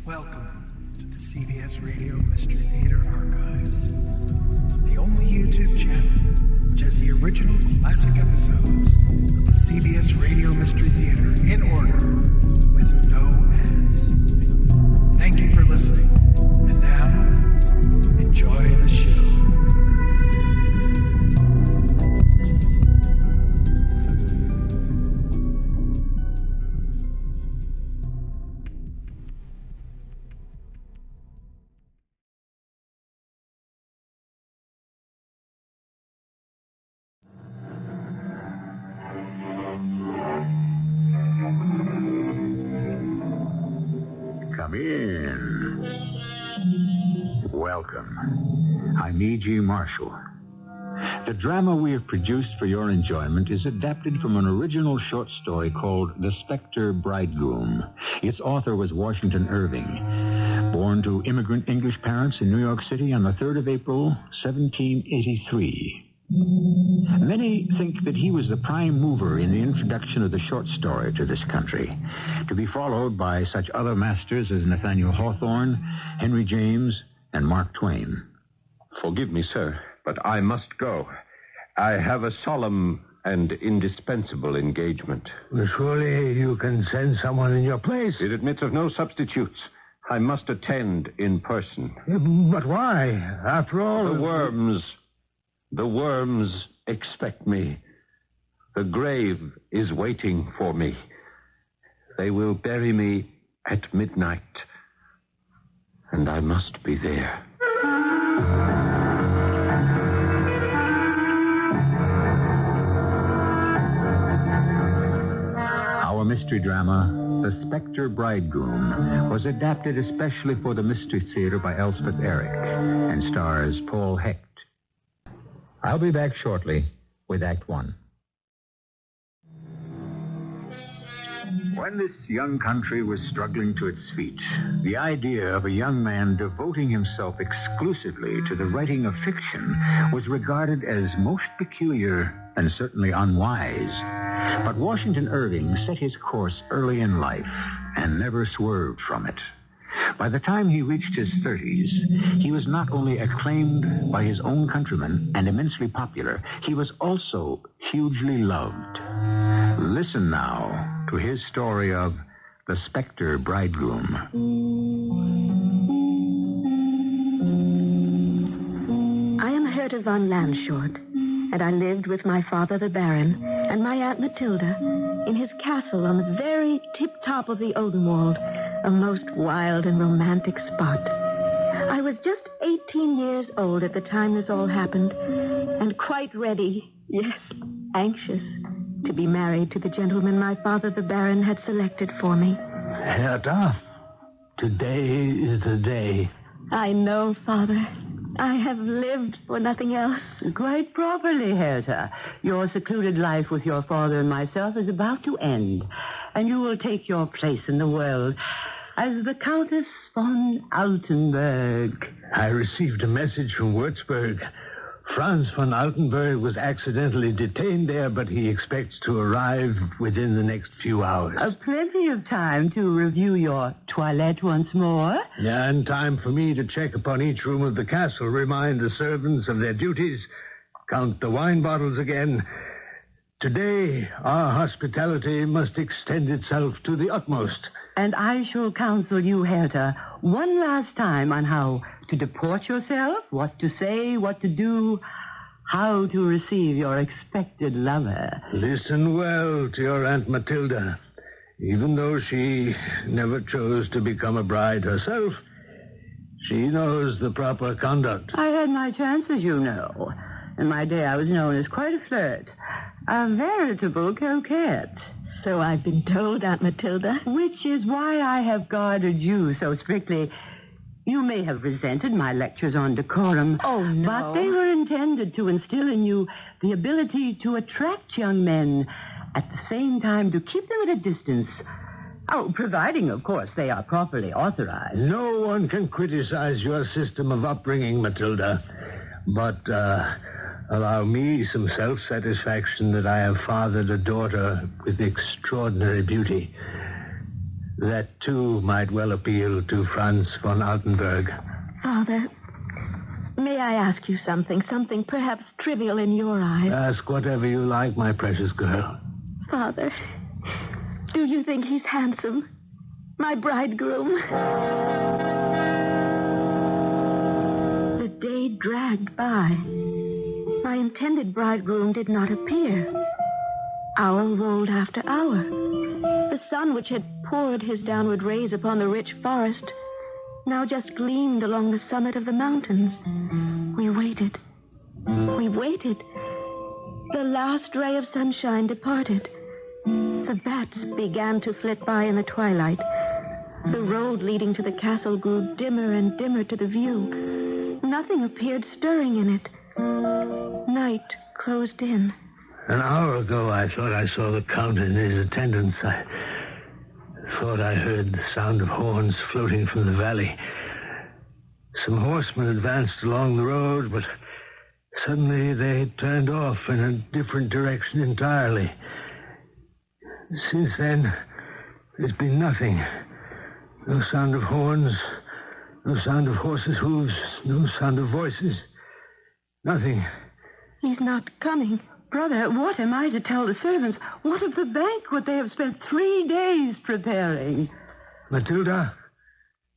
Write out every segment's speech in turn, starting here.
Welcome to the CBS Radio Mystery Theater Archives, the only YouTube channel which has the original classic episodes of the CBS Radio Mystery Theater in order with no ads. Thank you for listening, and now, enjoy the show. Come in. Welcome. I'm E.G. Marshall. The drama we have produced for your enjoyment is adapted from an original short story called The SPECTRE BRIDEGROOM. Its author was Washington Irving, born to immigrant English parents in New York City on the 3rd of April, 1783. Many think that he was the prime mover in the introduction of the short story to this country, to be followed by such other masters as Nathaniel Hawthorne, Henry James, and Mark Twain. Forgive me, sir, but I must go. I have a solemn and indispensable engagement. Well, surely you can send someone in your place. It admits of no substitutes. I must attend in person. But why? After all... The worms expect me. The grave is waiting for me. They will bury me at midnight, and I must be there. Our mystery drama, The SPECTRE BRIDEGROOM, was adapted especially for the Mystery Theater by Elspeth and stars Paul Hecht. I'll be back shortly with Act One. When this young country was struggling to its feet, the idea of a young man devoting himself exclusively to the writing of fiction was regarded as most peculiar and certainly unwise. But Washington Irving set his course early in life and never swerved from it. By the time he reached his 30s, he was not only acclaimed by his own countrymen and immensely popular, he was also hugely loved. Listen now to his story of The SPECTRE BRIDEGROOM. I am Herta von Landshort, and I lived with my father, the Baron, and my Aunt Matilda in his castle on the very tip-top of the Odenwald, a most wild and romantic spot. I was just 18 years old at the time this all happened, and quite ready, yes, anxious, to be married to the gentleman my father, the Baron, had selected for me. Herta, today is the day. I know, Father. I have lived for nothing else. Quite properly, Herta. Your secluded life with your father and myself is about to end, and you will take your place in the world as the Countess von Altenburg. I received a message from Würzburg. Franz von Altenburg was accidentally detained there, but he expects to arrive within the next few hours. Plenty of time to review your toilette once more. And time for me to check upon each room of the castle, remind the servants of their duties, count the wine bottles again. Today, our hospitality must extend itself to the utmost. And I shall counsel you, Herta, one last time on how to deport yourself, what to say, what to do, how to receive your expected lover. Listen well to your Aunt Matilda. Even though she never chose to become a bride herself, she knows the proper conduct. I had my chances, you know. In my day, I was known as quite a flirt. A veritable coquette. So I've been told, Aunt Matilda. Which is why I have guarded you so strictly. You may have resented my lectures on decorum. Oh, no. But they were intended to instill in you the ability to attract young men, at the same time to keep them at a distance. Oh, providing, of course, they are properly authorized. No one can criticize your system of upbringing, Matilda. But, allow me some self-satisfaction that I have fathered a daughter with extraordinary beauty. That, too, might well appeal to Franz von Altenburg. Father, may I ask you something perhaps trivial in your eyes? Ask whatever you like, my precious girl. Father, do you think he's handsome? My bridegroom? The day dragged by. My intended bridegroom did not appear. Hour rolled after hour. The sun, which had poured his downward rays upon the rich forest, now just gleamed along the summit of the mountains. We waited. We waited. The last ray of sunshine departed. The bats began to flit by in the twilight. The road leading to the castle grew dimmer and dimmer to the view. Nothing appeared stirring in it. Night closed in. An hour ago, I thought I saw the Count and his attendants. I thought I heard the sound of horns floating from the valley. Some horsemen advanced along the road, but suddenly they turned off in a different direction entirely. Since then, there's been nothing. No sound of horns, no sound of horses' hooves, no sound of voices. Nothing. He's not coming. Brother, what am I to tell the servants? What of the banquet they have spent 3 days preparing? Matilda,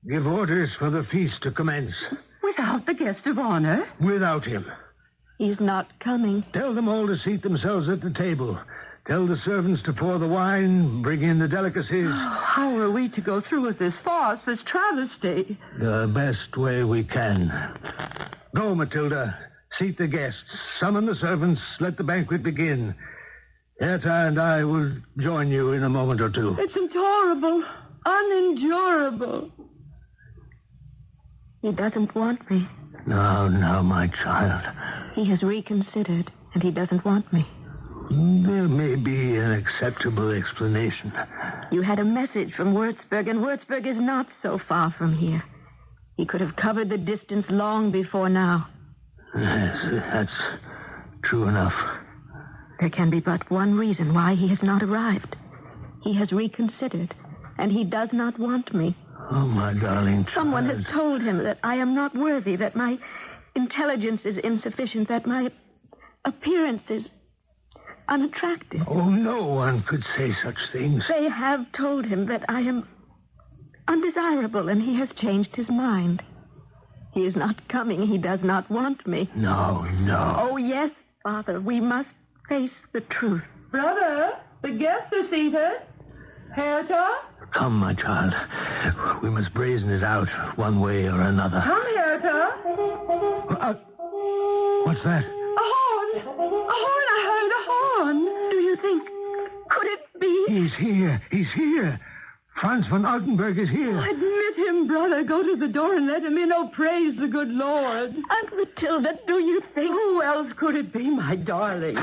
give orders for the feast to commence. Without the guest of honor? Without him. He's not coming. Tell them all to seat themselves at the table. Tell the servants to pour the wine, bring in the delicacies. Oh, how are we to go through with this farce, this travesty? The best way we can. Go, Matilda. Seat the guests. Summon the servants. Let the banquet begin. Herta and I will join you in a moment or two. It's intolerable, unendurable. He doesn't want me. No, my child. He has reconsidered, and he doesn't want me. There may be an acceptable explanation. You had a message from Würzburg, and Würzburg is not so far from here. He could have covered the distance long before now. Yes, that's true enough. There can be but one reason why he has not arrived. He has reconsidered, and he does not want me. Oh, my darling child. Someone has told him that I am not worthy, that my intelligence is insufficient, that my appearance is unattractive. Oh, no one could say such things. They have told him that I am undesirable, and he has changed his mind. He is not coming. He does not want me. No. Oh, yes, Father. We must face the truth. Brother, the guests are seated. Herta? Come, my child. We must brazen it out one way or another. Come, Herta. What's that? A horn. I heard a horn. Do you think... Could it be? He's here. Franz von Altenburg is here. Admit him, brother. Go to the door and let him in. Oh, praise the good Lord. Aunt Matilda, do you think... Who else could it be, my darling?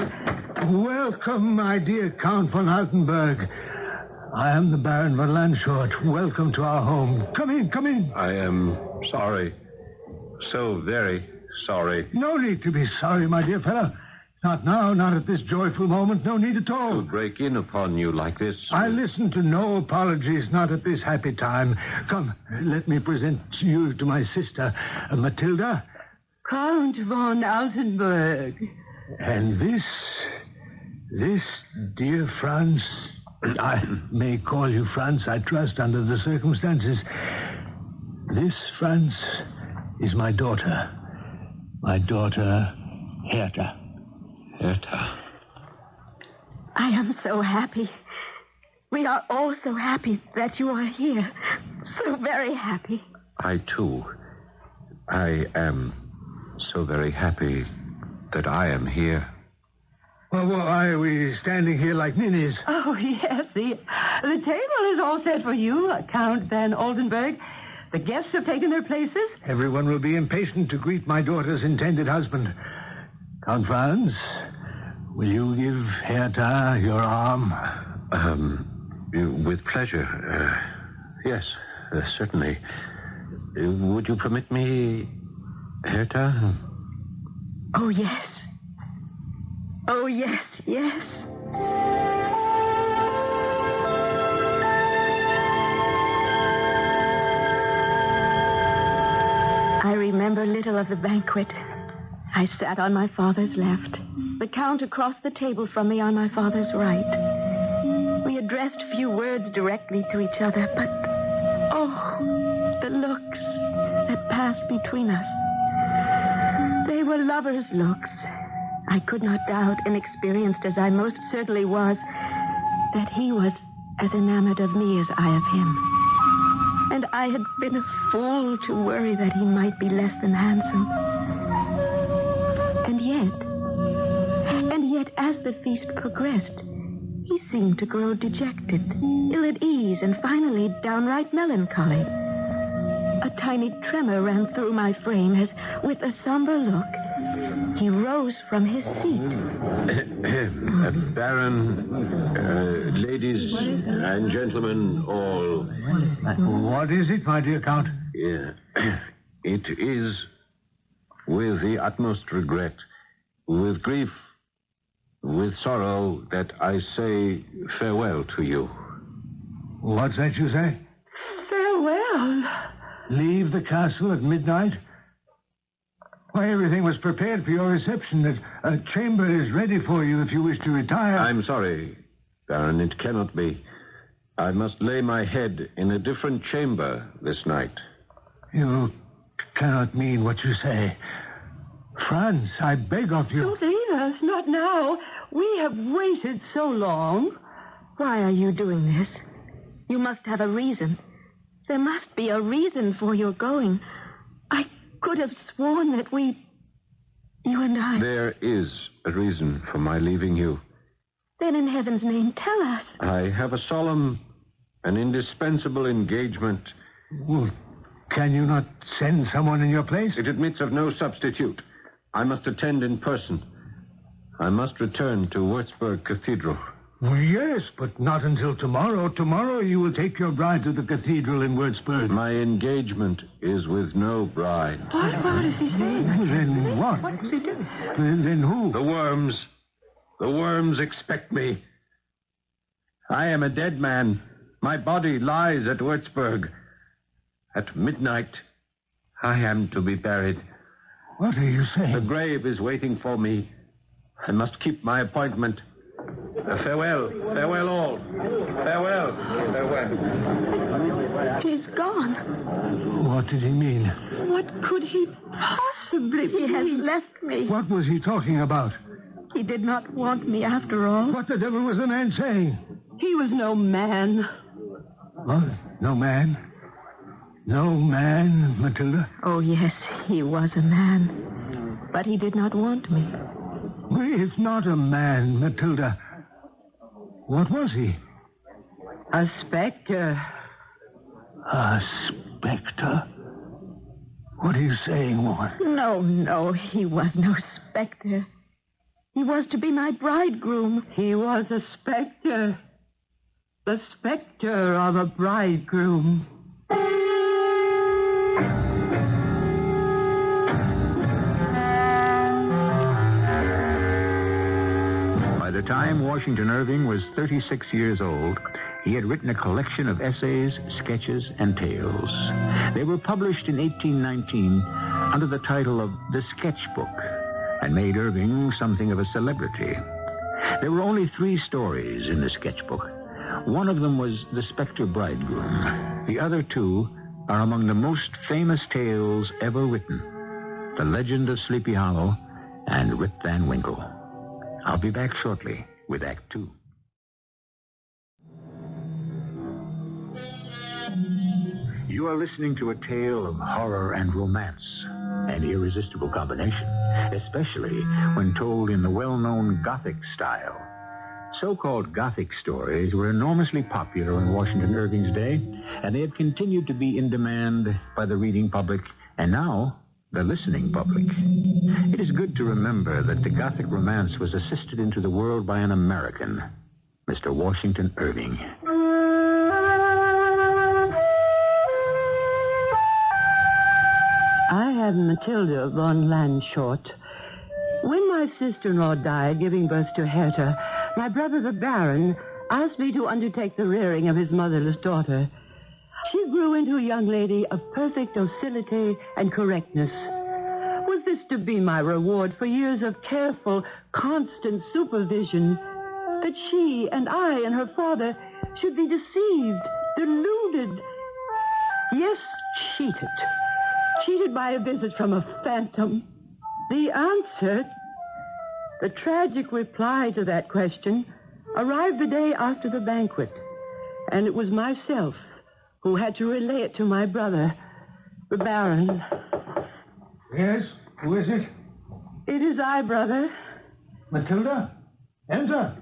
Welcome, my dear Count von Altenburg. I am the Baron von Landshort. Welcome to our home. Come in. I am sorry. So very sorry. No need to be sorry, my dear fellow. Not now, not at this joyful moment. No need at all. To break in upon you like this. I listen to no apologies, not at this happy time. Come, let me present you to my sister, Matilda. Count von Altenburg. And this, dear Franz, I may call you Franz, I trust, under the circumstances. This, Franz, is my daughter. My daughter, Herta. Herta. I am so happy. We are all so happy that you are here. So very happy. I, too. I am so very happy that I am here. Well, why are we standing here like ninnies? Oh, yes. The table is all set for you, Count van Oldenburg. The guests have taken their places. Everyone will be impatient to greet my daughter's intended husband. Count Franz, will you give Herta your arm? With pleasure. Yes, certainly. Would you permit me, Herta? Oh, yes. Oh, yes. middle of the banquet. I sat on my father's left, the Count across the table from me on my father's right. We addressed few words directly to each other, but, oh, the looks that passed between us. They were lovers' looks. I could not doubt, inexperienced as I most certainly was, that he was as enamored of me as I of him. And I had been a fool to worry that he might be less than handsome. And yet, as the feast progressed, he seemed to grow dejected, ill at ease, and finally downright melancholy. A tiny tremor ran through my frame as, with a somber look, he rose from his seat. Baron, ladies and gentlemen, all. What is it, my dear Count? Yeah. It is with the utmost regret, with grief, with sorrow, that I say farewell to you. What's that you say? Farewell. Leave the castle at midnight? Why, everything was prepared for your reception. A chamber is ready for you if you wish to retire. I'm sorry, Baron, it cannot be. I must lay my head in a different chamber this night. You cannot mean what you say. Franz, I beg of you. Don't leave us, not now. We have waited so long. Why are you doing this? You must have a reason. There must be a reason for your going. I could have sworn that you and I... There is a reason for my leaving you. Then in heaven's name, tell us. I have a solemn and indispensable engagement. Well, can you not send someone in your place? It admits of no substitute. I must attend in person. I must return to Würzburg Cathedral. Well, yes, but not until tomorrow. Tomorrow you will take your bride to the cathedral in Würzburg. My engagement is with no bride. What is he saying? Then what? What is he doing? Then who? The worms. The worms expect me. I am a dead man. My body lies at Würzburg. At midnight, I am to be buried. What are you saying? The grave is waiting for me. I must keep my appointment. Farewell. Farewell all. Farewell. Farewell. He's gone. What did he mean? What could he possibly He has mean? left me. What was he talking about? He did not want me after all. What the devil was the man saying? He was no man. What? No man? No man, Matilda? Oh, yes, he was a man. But he did not want me. He's not a man, Matilda. What was he? A spectre. A spectre? What are you saying, woman? No, he was no spectre. He was to be my bridegroom. He was a spectre. The spectre of a bridegroom. By the time Washington Irving was 36 years old, he had written a collection of essays, sketches, and tales. They were published in 1819 under the title of The Sketchbook and made Irving something of a celebrity. There were only 3 stories in the sketchbook. One of them was The Spectre Bridegroom. The other 2 are among the most famous tales ever written: The Legend of Sleepy Hollow and Rip Van Winkle. I'll be back shortly with Act 2. You are listening to a tale of horror and romance, an irresistible combination, especially when told in the well-known Gothic style. So-called Gothic stories were enormously popular in Washington Irving's day, and they have continued to be in demand by the reading public, and now the listening public. It is good to remember that the Gothic romance was assisted into the world by an American, Mr. Washington Irving. I am Matilda von Landshort. When my sister-in-law died, giving birth to Herta, my brother the Baron asked me to undertake the rearing of his motherless daughter. She grew into a young lady of perfect docility and correctness. this to be my reward for years of careful, constant supervision, that she and I and her father should be deceived, deluded, yes, cheated. Cheated by a visit from a phantom. The answer, the tragic reply to that question, arrived the day after the banquet, and it was myself who had to relay it to my brother, the Baron. Yes? Who is it? It is I, brother. Matilda? Enter.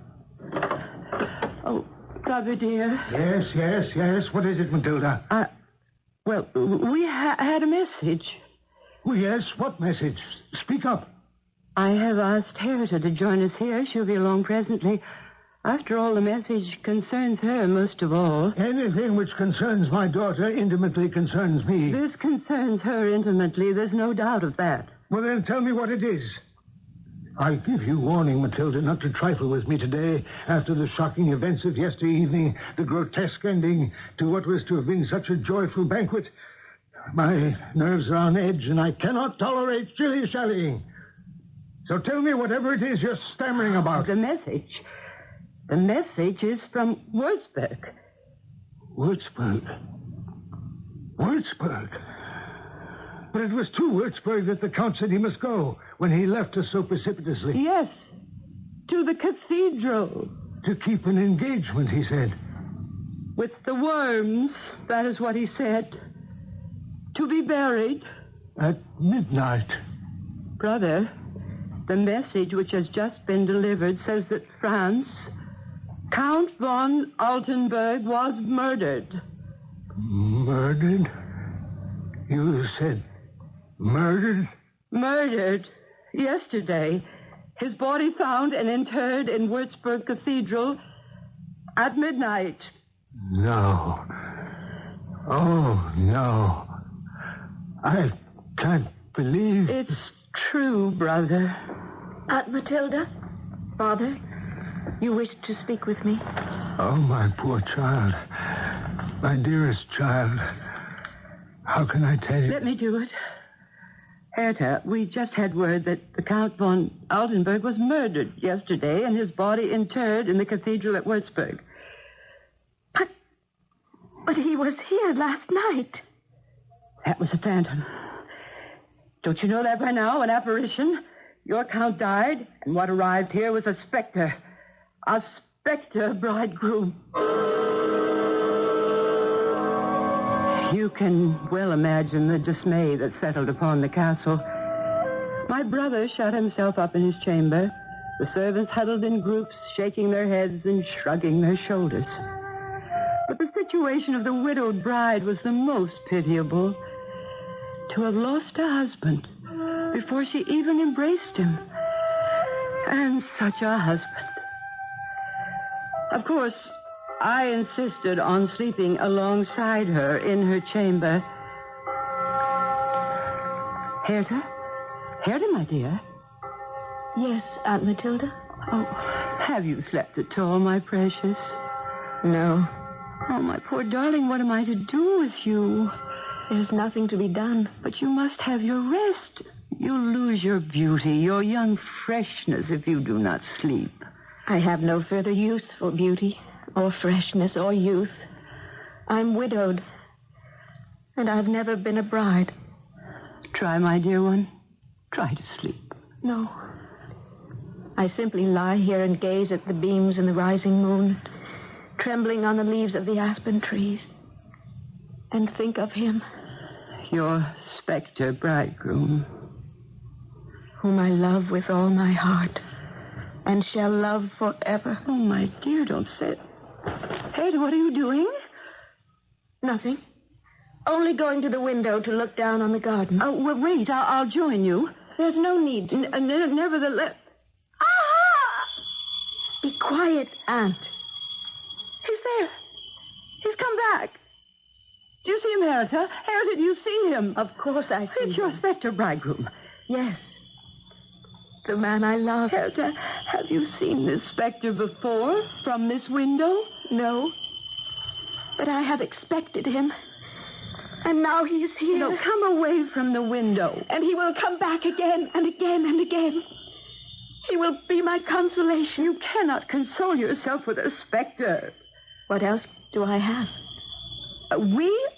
Oh, brother dear. Yes. What is it, Matilda? Well, we had a message. Oh, yes, what message? Speak up. I have asked Herta to join us here. She'll be along presently. After all, the message concerns her most of all. Anything which concerns my daughter intimately concerns me. This concerns her intimately. There's no doubt of that. Well, then tell me what it is. I give you warning, Matilda, not to trifle with me today after the shocking events of yesterday evening, the grotesque ending to what was to have been such a joyful banquet. My nerves are on edge, and I cannot tolerate shilly-shallying. So tell me whatever it is you're stammering about. The message is from Würzburg. Würzburg? But it was to Würzburg that the Count said he must go when he left us so precipitously. Yes, to the cathedral. To keep an engagement, he said. With the worms, that is what he said. To be buried. At midnight. Brother, the message which has just been delivered says that France, Count von Altenburg, was murdered. Murdered? You said murdered? Murdered. Yesterday. His body found and interred in Würzburg Cathedral at midnight. No. Oh, no. I can't believe... It's true, brother. Aunt Matilda? Father? You wished to speak with me? Oh, my poor child. My dearest child. How can I tell you? Let me do it. Herta, we just had word that the Count von Altenburg was murdered yesterday and his body interred in the cathedral at Würzburg. But he was here last night. That was a phantom. Don't you know that by now? An apparition? Your Count died, and what arrived here was a spectre. A spectre bridegroom. You can well imagine the dismay that settled upon the castle. My brother shut himself up in his chamber. The servants huddled in groups, shaking their heads and shrugging their shoulders. But the situation of the widowed bride was the most pitiable. To have lost a husband before she even embraced him. And such a husband. Of course, I insisted on sleeping alongside her in her chamber. Herta? Herta, my dear? Yes, Aunt Matilda? Oh, have you slept at all, my precious? No. Oh, my poor darling, what am I to do with you? There's nothing to be done. But you must have your rest. You'll lose your beauty, your young freshness if you do not sleep. I have no further use for beauty, or freshness, or youth. I'm widowed, and I've never been a bride. Try, my dear one. Try to sleep. No. I simply lie here and gaze at the beams in the rising moon, trembling on the leaves of the aspen trees, and think of him. Your spectre bridegroom. Whom I love with all my heart, and shall love forever. Oh, my dear, don't say it. Hey, what are you doing? Nothing. Only going to the window to look down on the garden. Oh, well, wait, I'll join you. There's no need. Nevertheless... Ah! Be quiet, Aunt. He's there. He's come back. Do you see him, Herta? Herta, do you see him? Of course I see It's your him. spectre bridegroom. Yes. The man I love. Herta, have you seen this spectre before from this window? No. But I have expected him. And now he is here. No, come away from the window. And he will come back again and again and again. He will be my consolation. You cannot console yourself with a specter. What else do I have? We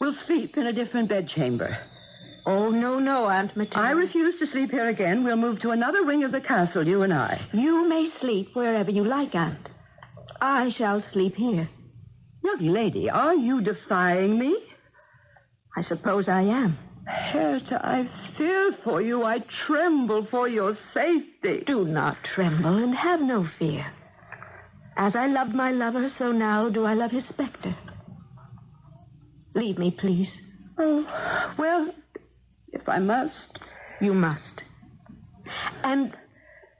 will sleep in a different bedchamber. Oh, no, Aunt Matilda. I refuse to sleep here again. We'll move to another wing of the castle, you and I. You may sleep wherever you like, Aunt. I shall sleep here. Young lady, are you defying me? I suppose I am. Herta, I fear for you. I tremble for your safety. Do not tremble and have no fear. As I loved my lover, so now do I love his specter. Leave me, please. Oh, well, if I must. You must. And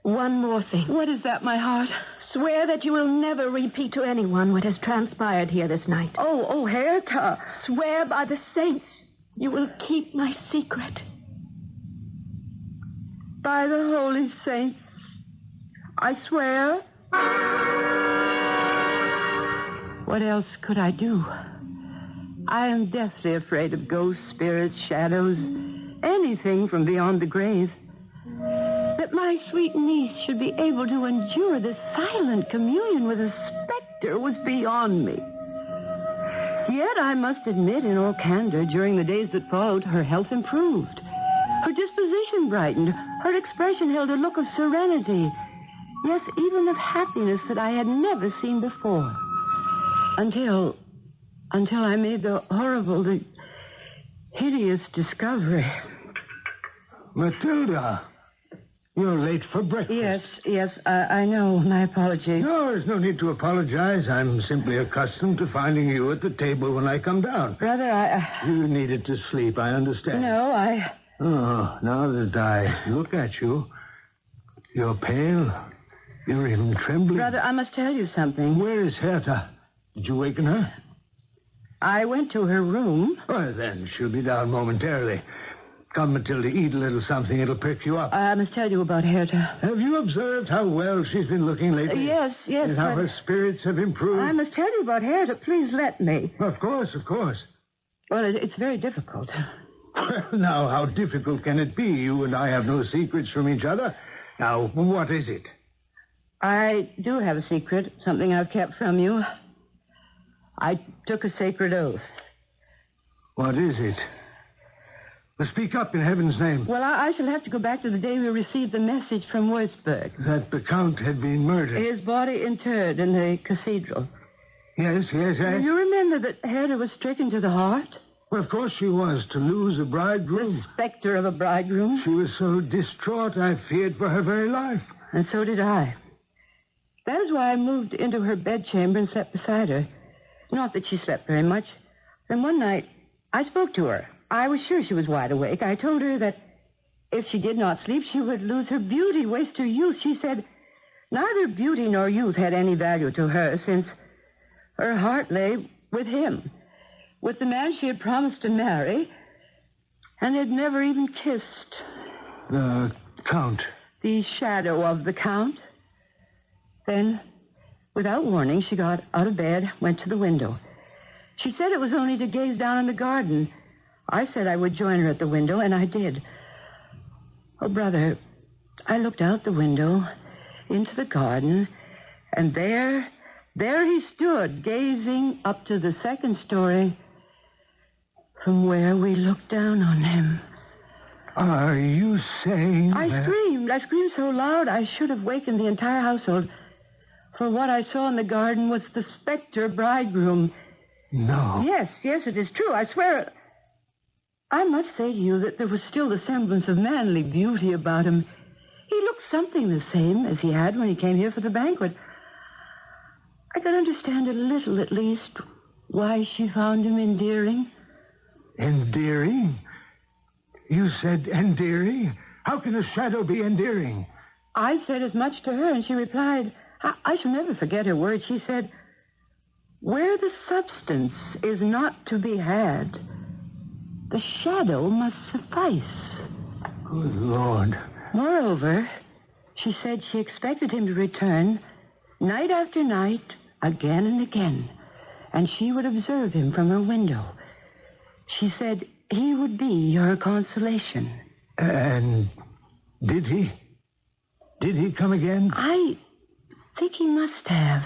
one more thing. What is that, my heart? Swear that you will never repeat to anyone what has transpired here this night. Oh, Herta. Swear by the saints you will keep my secret. By the holy saints, I swear. What else could I do? I am deathly afraid of ghosts, spirits, shadows, anything from beyond the grave. That my sweet niece should be able to endure this silent communion with a specter was beyond me. Yet I must admit, in all candor, during the days that followed, her health improved. Her disposition brightened. Her expression held a look of serenity. Yes, even of happiness that I had never seen before. Until I made the horrible, the hideous discovery. Matilda, you're late for breakfast. Yes, I know. My apologies. No, there's no need to apologize. I'm simply accustomed to finding you at the table when I come down. Brother, You needed to sleep, I understand. No, Oh, now that I look at you, you're pale. You're even trembling. Brother, I must tell you something. Where is Herta? Did you waken her? I went to her room. Well, then, she'll be down momentarily. Come, Matilda, eat a little something. It'll perk you up. I must tell you about Herta. Have you observed how well she's been looking lately? Yes. And how her spirits have improved? I must tell you about Herta. Please let me. Of course. Well, it's very difficult. Now, how difficult can it be? You and I have no secrets from each other. Now, what is it? I do have a secret, something I've kept from you. I took a sacred oath. What is it? Well, speak up in heaven's name. Well, I shall have to go back to the day we received the message from Würzburg. That the Count had been murdered. His body interred in the cathedral. Yes. You remember that Herta was stricken to the heart? Well, of course she was. To lose a bridegroom. The specter of a bridegroom. She was so distraught, I feared for her very life. And so did I. That is why I moved into her bedchamber and slept beside her. Not that she slept very much. Then one night, I spoke to her. I was sure she was wide awake. I told her that if she did not sleep, she would lose her beauty, waste her youth. She said neither beauty nor youth had any value to her, since her heart lay with him, with the man she had promised to marry, and had never even kissed. The Count. The shadow of the Count. Then, without warning, she got out of bed, went to the window. She said it was only to gaze down in the garden. I said I would join her at the window, and I did. Oh, brother, I looked out the window into the garden, and there he stood, gazing up to the second story from where we looked down on him. Are you saying I screamed so loud I should have wakened the entire household. For what I saw in the garden was the spectre bridegroom. No. Yes, it is true. I swear it. I must say to you that there was still the semblance of manly beauty about him. He looked something the same as he had when he came here for the banquet. I could understand a little, at least, why she found him endearing. Endearing? You said endearing? How can a shadow be endearing? I said as much to her, and she replied, I shall never forget her words. She said, where the substance is not to be had, the shadow must suffice. Good Lord. Moreover, she said she expected him to return night after night, again and again, and she would observe him from her window. She said he would be your consolation. And did he? Did he come again? I think he must have.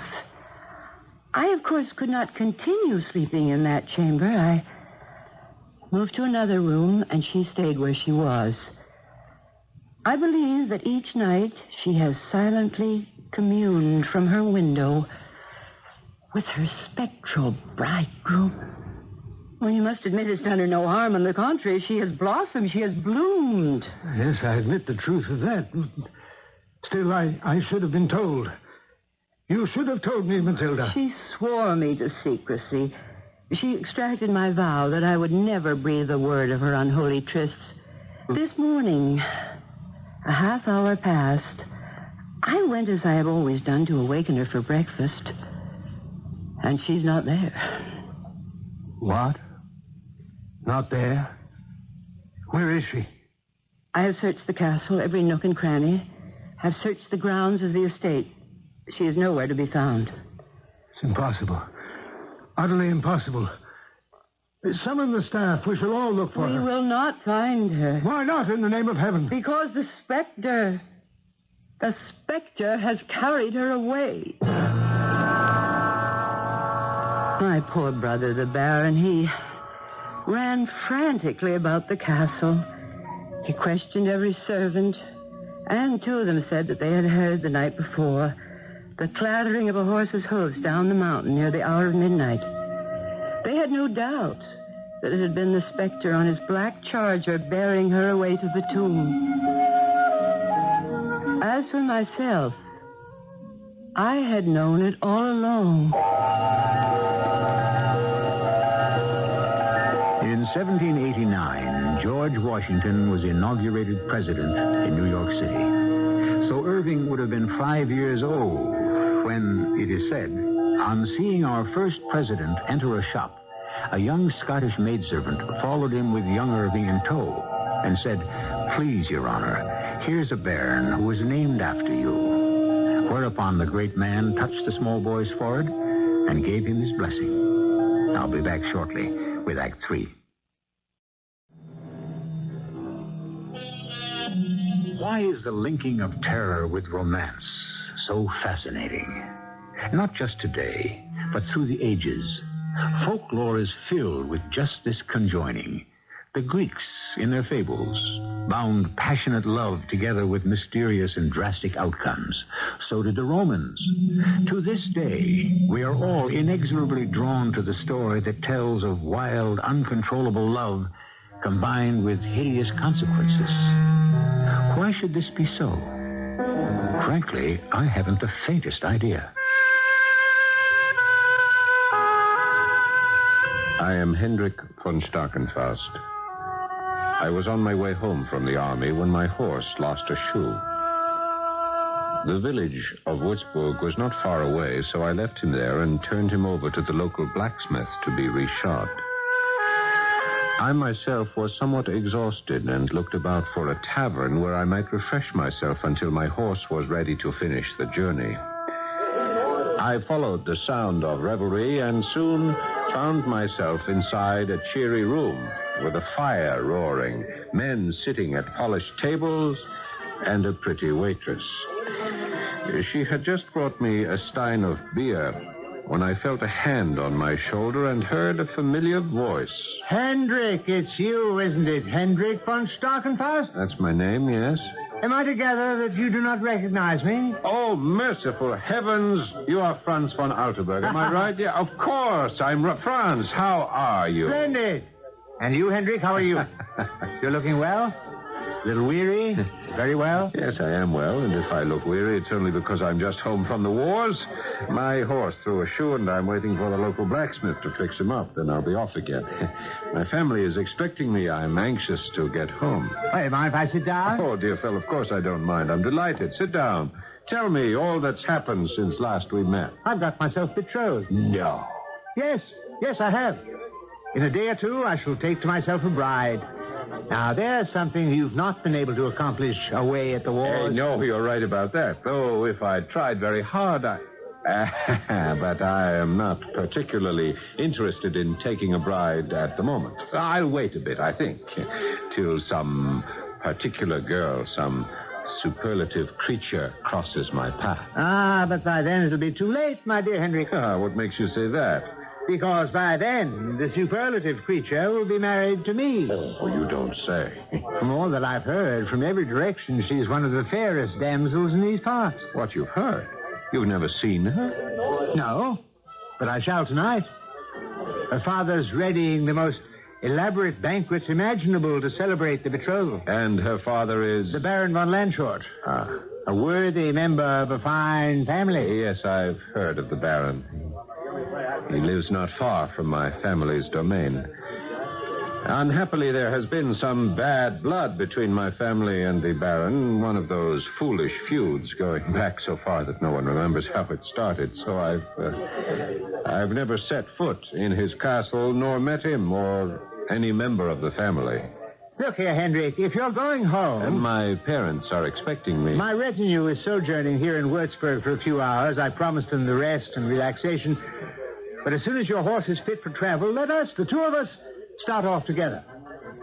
I, of course, could not continue sleeping in that chamber. I moved to another room, and she stayed where she was. I believe that each night she has silently communed from her window with her spectral bridegroom. Well, you must admit it's done her no harm. On the contrary, she has blossomed. She has bloomed. Yes, I admit the truth of that. Still, I should have been told. You should have told me, Matilda. She swore me to secrecy. She extracted my vow that I would never breathe a word of her unholy trysts. This morning, a half hour past, I went as I have always done to awaken her for breakfast. And she's not there. What? Not there? Where is she? I have searched the castle, every nook and cranny. Have searched the grounds of the estate. She is nowhere to be found. It's impossible. Utterly impossible. Summon the staff. We shall all look for her. We will not find her. Why not, in the name of heaven? Because the spectre has carried her away. My poor brother, the Baron, he ran frantically about the castle. He questioned every servant, and two of them said that they had heard the night before the clattering of a horse's hoofs down the mountain near the hour of midnight. They had no doubt that it had been the spectre on his black charger bearing her away to the tomb. As for myself, I had known it all along. In 1789, George Washington was inaugurated president in New York City. So Irving would have been 5 years old when, it is said, on seeing our first president enter a shop, a young Scottish maidservant followed him with young Irving in tow and said, "Please, Your Honor, here's a bairn who is named after you." Whereupon the great man touched the small boy's forehead and gave him his blessing. I'll be back shortly with Act 3. Why is the linking of terror with romance so fascinating? Not just today, but through the ages. Folklore is filled with just this conjoining. The Greeks, in their fables, bound passionate love together with mysterious and drastic outcomes. So did the Romans. To this day, we are all inexorably drawn to the story that tells of wild, uncontrollable love combined with hideous consequences. Why should this be so? Frankly, I haven't the faintest idea. I am Hendrik von Starkenfast. I was on my way home from the army when my horse lost a shoe. The village of Würzburg was not far away, so I left him there and turned him over to the local blacksmith to be reshod. I myself was somewhat exhausted and looked about for a tavern where I might refresh myself until my horse was ready to finish the journey. I followed the sound of revelry and soon found myself inside a cheery room with a fire roaring, men sitting at polished tables, and a pretty waitress. She had just brought me a stein of beer when I felt a hand on my shoulder and heard a familiar voice. Hendrik, it's you, isn't it? Hendrik von Starkenfast? That's my name, yes? Am I to gather that you do not recognize me? Oh, merciful heavens. You are Franz von Altenburg, am I right? Yeah, of course. I'm Franz. How are you? Splendid. And you, Hendrik, how are you? You're looking well? A little weary? Very well? Yes, I am well, and if I look weary, it's only because I'm just home from the wars. My horse threw a shoe, and I'm waiting for the local blacksmith to fix him up. Then I'll be off again. My family is expecting me. I'm anxious to get home. Hey, mind if I sit down? Oh, dear fellow, of course I don't mind. I'm delighted. Sit down. Tell me all that's happened since last we met. I've got myself betrothed. No. Yes, I have. In a day or two, I shall take to myself a bride. Now, there's something you've not been able to accomplish away at the wars. No, you're right about that. Though if I tried very hard, But I am not particularly interested in taking a bride at the moment. I'll wait a bit, I think, till some particular girl, some superlative creature crosses my path. But by then it'll be too late, my dear Henry. What makes you say that? Because by then, the superlative creature will be married to me. Oh, you don't say. From all that I've heard, from every direction, she's one of the fairest damsels in these parts. What you've heard? You've never seen her? No, but I shall tonight. Her father's readying the most elaborate banquets imaginable to celebrate the betrothal. And her father is? The Baron von Landshort. A worthy member of a fine family. Yes, I've heard of the Baron. He lives not far from my family's domain. Unhappily, there has been some bad blood between my family and the Baron, one of those foolish feuds going back so far that no one remembers how it started. So I've never set foot in his castle, nor met him or any member of the family. Look here, Hendrik, if you're going home... And my parents are expecting me. My retinue is sojourning here in Würzburg for a few hours. I promised them the rest and relaxation. But as soon as your horse is fit for travel, let us, the two of us, start off together.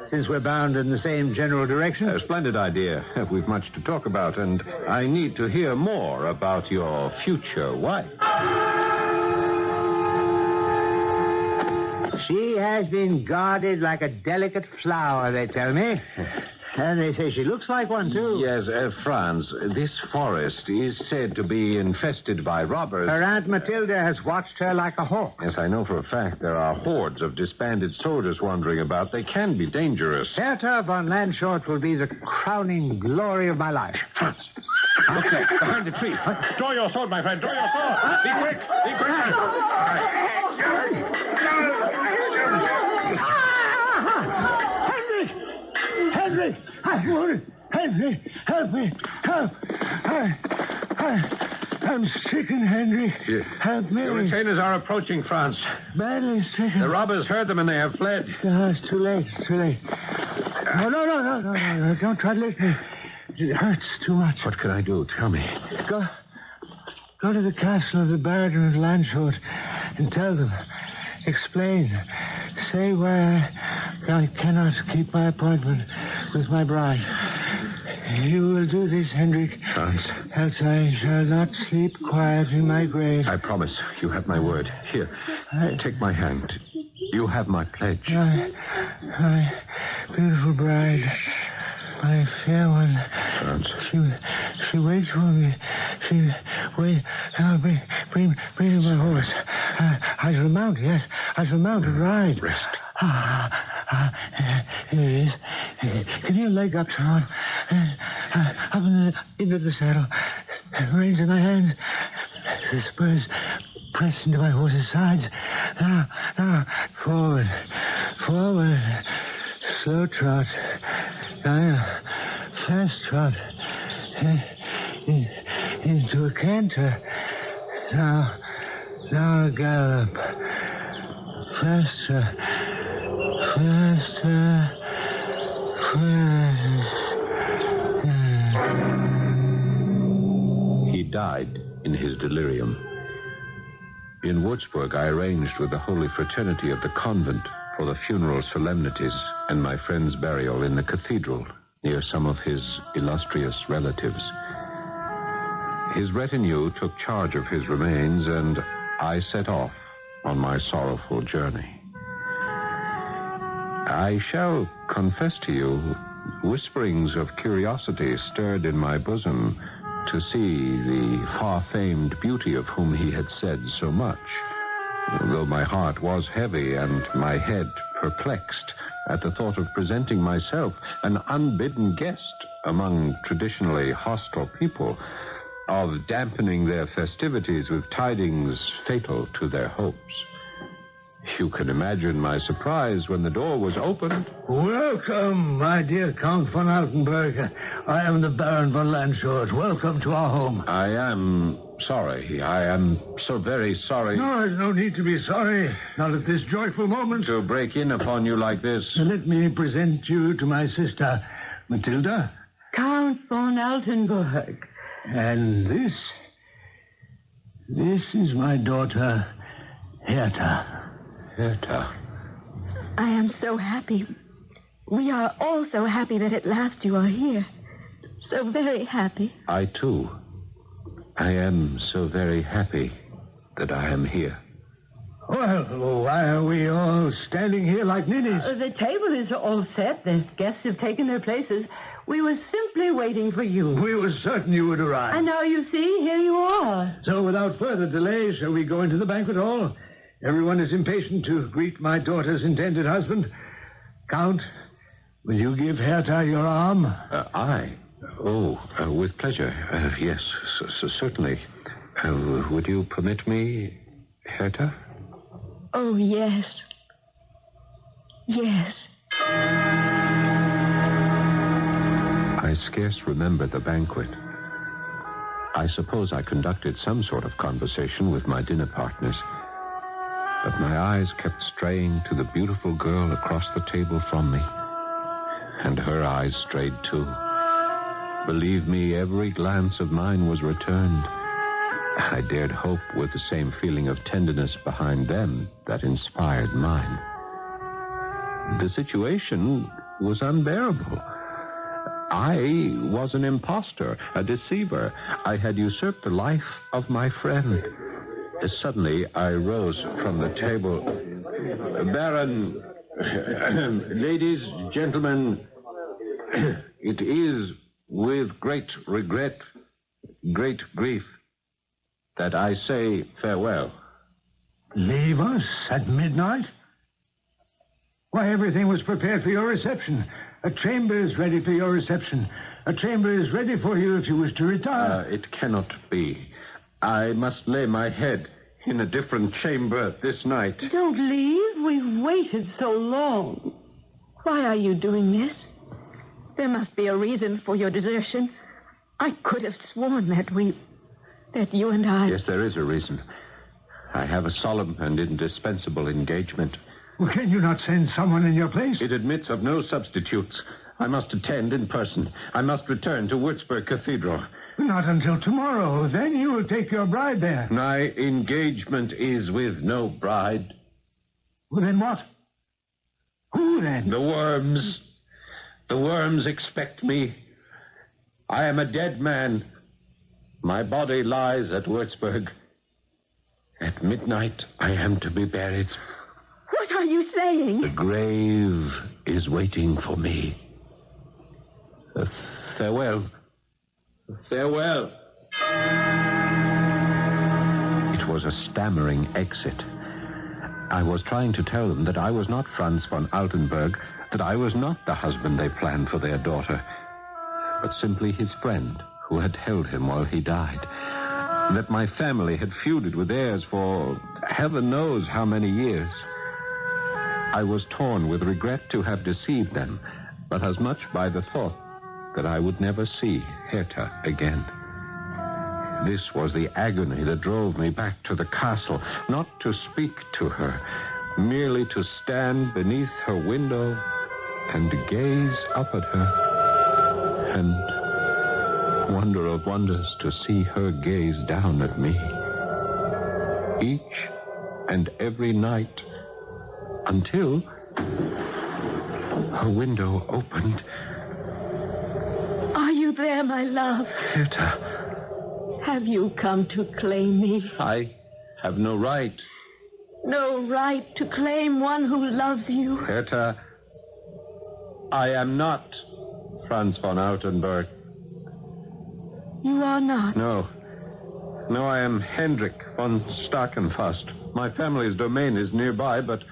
Since we're bound in the same general direction. A splendid idea. We've much to talk about, and I need to hear more about your future wife. She has been guarded like a delicate flower, they tell me. And they say she looks like one, too. Yes, Franz, this forest is said to be infested by robbers. Her Aunt Matilda has watched her like a hawk. Yes, I know for a fact there are hordes of disbanded soldiers wandering about. They can be dangerous. Hertha von Landshort will be the crowning glory of my life. Franz, look there, behind the tree. Draw your sword, my friend, draw your sword. Be quick, be quick. Henry! I'm wounded! Henry! Help me! Help! I'm stricken, Henry. Yes. Help me. The retainers are approaching, Franz. Badly stricken. The robbers heard them and they have fled. No, it's too late. It's too late. No. Don't try to lift me. It hurts too much. What can I do? Tell me. Go to the castle of the Baron of Landshort and tell them. Explain. Say why I cannot keep my appointment with my bride. You will do this, Hendrik. Franz. Else I shall not sleep quiet in my grave. I promise. You have my word. Here, take my hand. You have my pledge. My beautiful bride. My fair one. Franz. She waits for me. She wait. Bring me my horse. I shall mount. Yes, I shall mount and ride. Rest. Here it is. Can you leg up, Sean? Up into the saddle. Reins in my hands. The spurs pressed into my horse's sides. Now, forward. Slow trot. Now, fast trot. Into a canter. Now gallop. Faster. He died in his delirium. In Würzburg, I arranged with the Holy Fraternity of the convent for the funeral solemnities and my friend's burial in the cathedral near some of his illustrious relatives. His retinue took charge of his remains, and I set off on my sorrowful journey. I shall confess to you, whisperings of curiosity stirred in my bosom to see the far-famed beauty of whom he had said so much, though my heart was heavy and my head perplexed at the thought of presenting myself, an unbidden guest among traditionally hostile people, of dampening their festivities with tidings fatal to their hopes. You can imagine my surprise when the door was opened. Welcome, my dear Count von Altenburg. I am the Baron von Landshort. Welcome to our home. I am sorry. I am so very sorry. No, there's no need to be sorry. Not at this joyful moment. To break in upon you like this. Let me present you to my sister, Matilda. Count von Altenburg. And This is my daughter, Herta. Herta. I am so happy. We are all so happy that at last you are here. So very happy. I, too. I am so very happy that I am here. Well, why are we all standing here like ninnies? The table is all set. The guests have taken their places. We were simply waiting for you. We were certain you would arrive. And now you see, here you are. So without further delay, shall we go into the banquet hall? Everyone is impatient to greet my daughter's intended husband. Count, will you give Herta your arm? I? Oh, with pleasure. Yes, certainly. Would you permit me, Herta? Oh, yes. Yes. I scarce remember the banquet. I suppose I conducted some sort of conversation with my dinner partners, but my eyes kept straying to the beautiful girl across the table from me, and her eyes strayed too. Believe me, every glance of mine was returned. I dared hope with the same feeling of tenderness behind them that inspired mine. The situation was unbearable. I was an impostor, a deceiver. I had usurped the life of my friend. Suddenly, I rose from the table. Baron, ladies, gentlemen, it is with great regret, great grief, that I say farewell. Leave us at midnight? Why, everything was prepared for your reception. A chamber is ready for your reception. A chamber is ready for you if you wish to retire. It cannot be. I must lay my head in a different chamber this night. Don't leave. We've waited so long. Why are you doing this? There must be a reason for your desertion. I could have sworn that you and I... Yes, there is a reason. I have a solemn and indispensable engagement. Well, can you not send someone in your place? It admits of no substitutes. I must attend in person. I must return to Würzburg Cathedral. Not until tomorrow. Then you will take your bride there. My engagement is with no bride. Well, then what? Who then? The worms. The worms expect me. I am a dead man. My body lies at Würzburg. At midnight, I am to be buried. What are you saying? The grave is waiting for me. Farewell. Farewell. It was a stammering exit. I was trying to tell them that I was not Franz von Altenburg, that I was not the husband they planned for their daughter, but simply his friend who had held him while he died. That my family had feuded with theirs for heaven knows how many years. I was torn with regret to have deceived them, but as much by the thought that I would never see Herta again. This was the agony that drove me back to the castle, not to speak to her, merely to stand beneath her window and gaze up at her, and wonder of wonders to see her gaze down at me. Each and every night, until her window opened. Are you there, my love? Herta, Have you come to claim me? I have no right. No right to claim one who loves you? Herta, I am not Franz von Altenburg. You are not? No, I am Hendrik von Starkenfast. My family's domain is nearby, but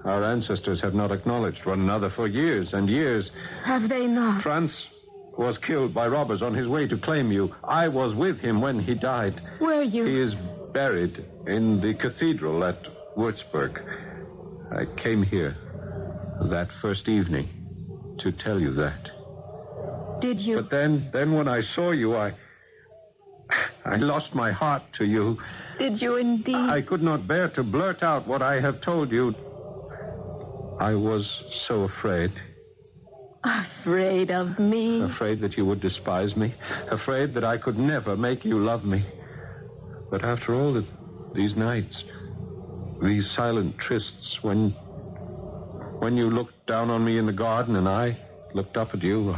our ancestors have not acknowledged one another for years and years. Have they not? Franz was killed by robbers on his way to claim you. I was with him when he died. Were you? He is buried in the cathedral at Würzburg. I came here that first evening to tell you that. Did you? But then when I saw you, I lost my heart to you. Did you indeed? I could not bear to blurt out what I have told you. I was so afraid. Afraid of me? Afraid that you would despise me. Afraid that I could never make you love me. But after all these nights, these silent trysts, when you looked down on me in the garden and I looked up at you,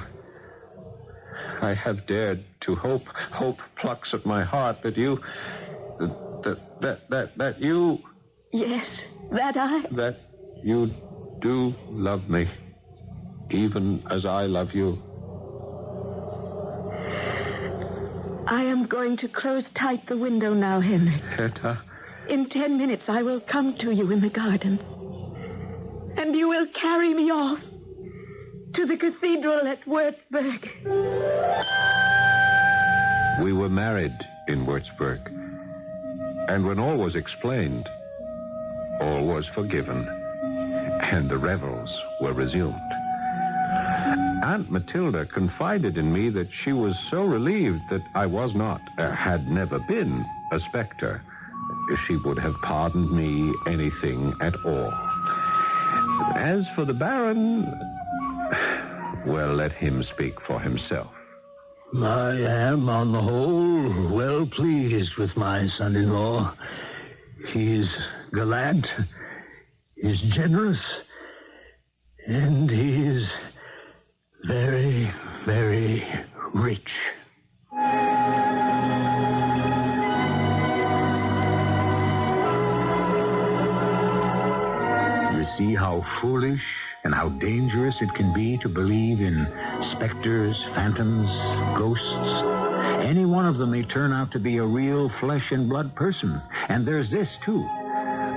I have dared to hope. Hope plucks at my heart that you... that you... Yes, that you do love me, even as I love you. I am going to close tight the window now, Henry. Herta? In 10 minutes, I will come to you in the garden. And you will carry me off to the cathedral at Würzburg. We were married in Würzburg. And when all was explained, all was forgiven. And the revels were resumed. Aunt Matilda confided in me that she was so relieved that I was not, had never been, a spectre. She would have pardoned me anything at all. As for the Baron, well, let him speak for himself. I am, on the whole, well pleased with my son-in-law. He's gallant, he's generous, and he's very, very rich. You see how foolish and how dangerous it can be to believe in specters, phantoms, ghosts. Any one of them may turn out to be a real flesh and blood person. And there's this, too.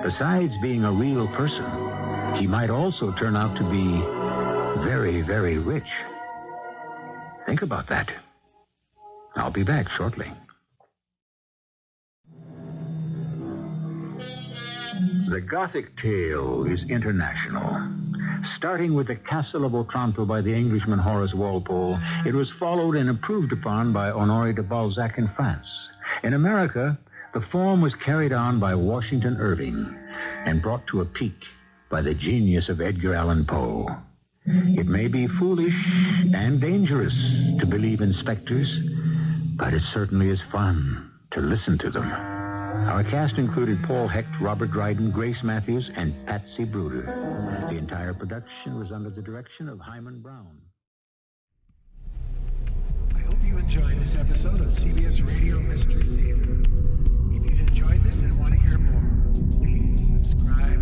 Besides being a real person, he might also turn out to be very, very rich. Think about that. I'll be back shortly. The Gothic tale is international. Starting with the Castle of Otranto by the Englishman Horace Walpole, it was followed and improved upon by Honoré de Balzac in France. In America, the form was carried on by Washington Irving and brought to a peak by the genius of Edgar Allan Poe. It may be foolish and dangerous to believe in specters, but it certainly is fun to listen to them. Our cast included Paul Hecht, Robert Dryden, Grace Matthews, and Patsy Bruder. The entire production was under the direction of Hyman Brown. I hope you enjoyed this episode of CBS Radio Mystery Theater. If you've enjoyed this and want to hear more, please subscribe